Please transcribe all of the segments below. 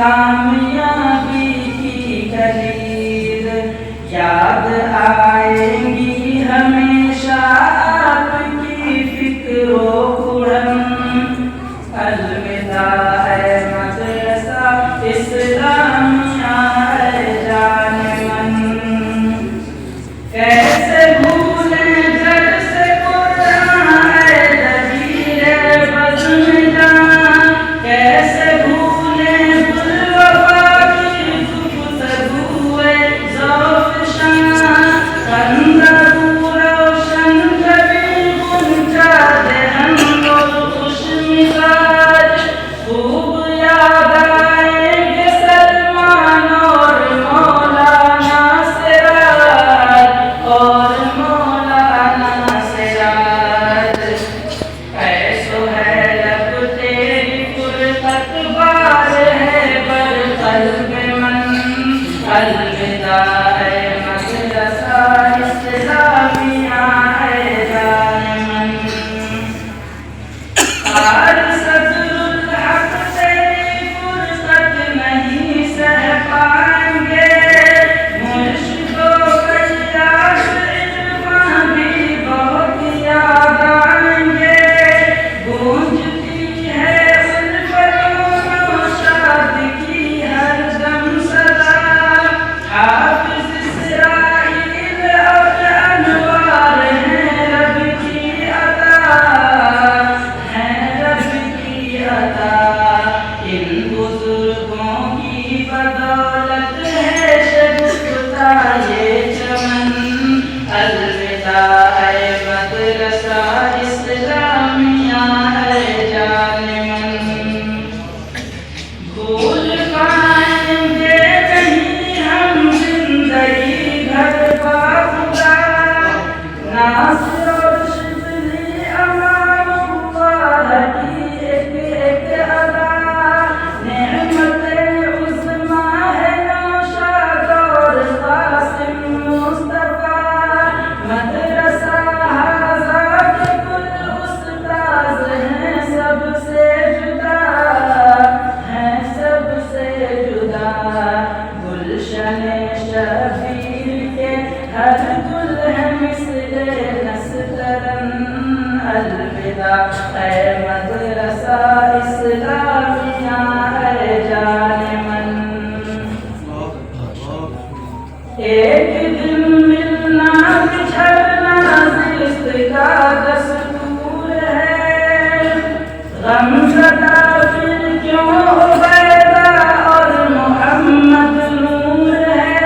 कामयाबी की खलीद। याद आएंगी हमेशा आपकी फिक्रो कुरम। अलविदा है मदरसा इस्लामिया है जाने मन। कैसे भूलें जग से कुरान है जजीरे बज़्म जान। कैसे भूलें गुलवफा की गुफ्तगूए ज़ौक़ शान। कंदरू रोशन कभी गुंजा दहन और खुशमिज़ाज। खूब याद आएंगे सलमान और मौलाना सिराज और मौलाना सिराज। ऐसो है लब तेरी फुरसत बार है पर क़ल्ब मन। अलविदा है मदरसा इस्लामिया है जाने मन। आज सदरुल हक़ तेरी फुरसत नहीं सह पाएंगे। मुर्शिदो कयास इल्मां भी बहुत याद आएंगे। गूंजती है उल्फतों नौशाद की हरदम सदा। हाफ़िज़ इसराईल और अनवार हैं रब की अता। हैं रब की अता। इन बुज़ुर्गों की बदौलत है शगुफ्ता ये चमन। अलविदा है मदरसा इस्लामिया है जाने मन। भूल पाएंगे नहीं हम जिंदगी घर बाबुला। नासिर और शिबली अमानुल्लाह की एक एक अदा। नेमते उस्मा है नौशाद और क़ासिम मुस्तफ़ा। मदरसा हाज़ा के कुल उस्ताज़ हैं सबसे जुदा। हैं सबसे जुदा। गुलशने शबीर के हर गुल है मिस्ले नस्तरन। अलविदा है मदरसा इस्लामिया है जाने मन। एक दिन मिलना बिछड़ना ज़िस्त का दस्तूर है। गमज़दा फिर क्यों उबैदा और मोहम्मद नूर है।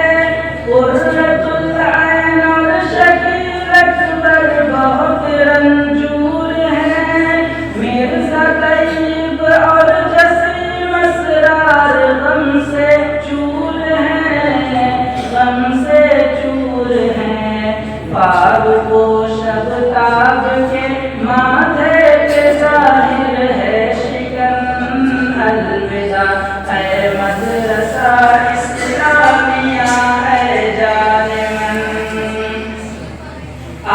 कुर्रतुल ऐन और शकील अकबर बहुत रंजूर हैं। मिर्ज़ा तैयब और जसीम असरार गम से चूर हैं। गम से चूर हैं। फारूक़ व शबताब के माथे पे ज़ाहिर है शिकन। अलविदा है मदरसा इस्लामिया है जाने मन।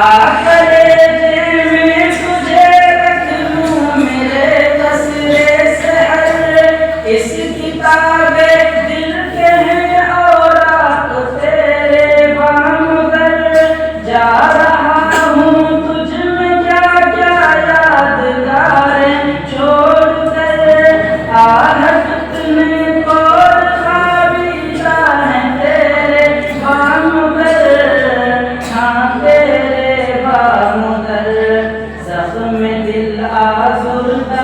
आकलेजे में तुझे रख लूं मेरे तस्रे सहर। इस किताबे दिल के हैं और आप तेरे बामुदर। जा रहा हूँ तुझ में क्या क्या यादगारें छोड़ कर। आहट इतने और ख़ाबीदा हैं तेरे बामुदर। हाँ तेरे बामुदर। ज़ख्म दिल आज़ुर्दा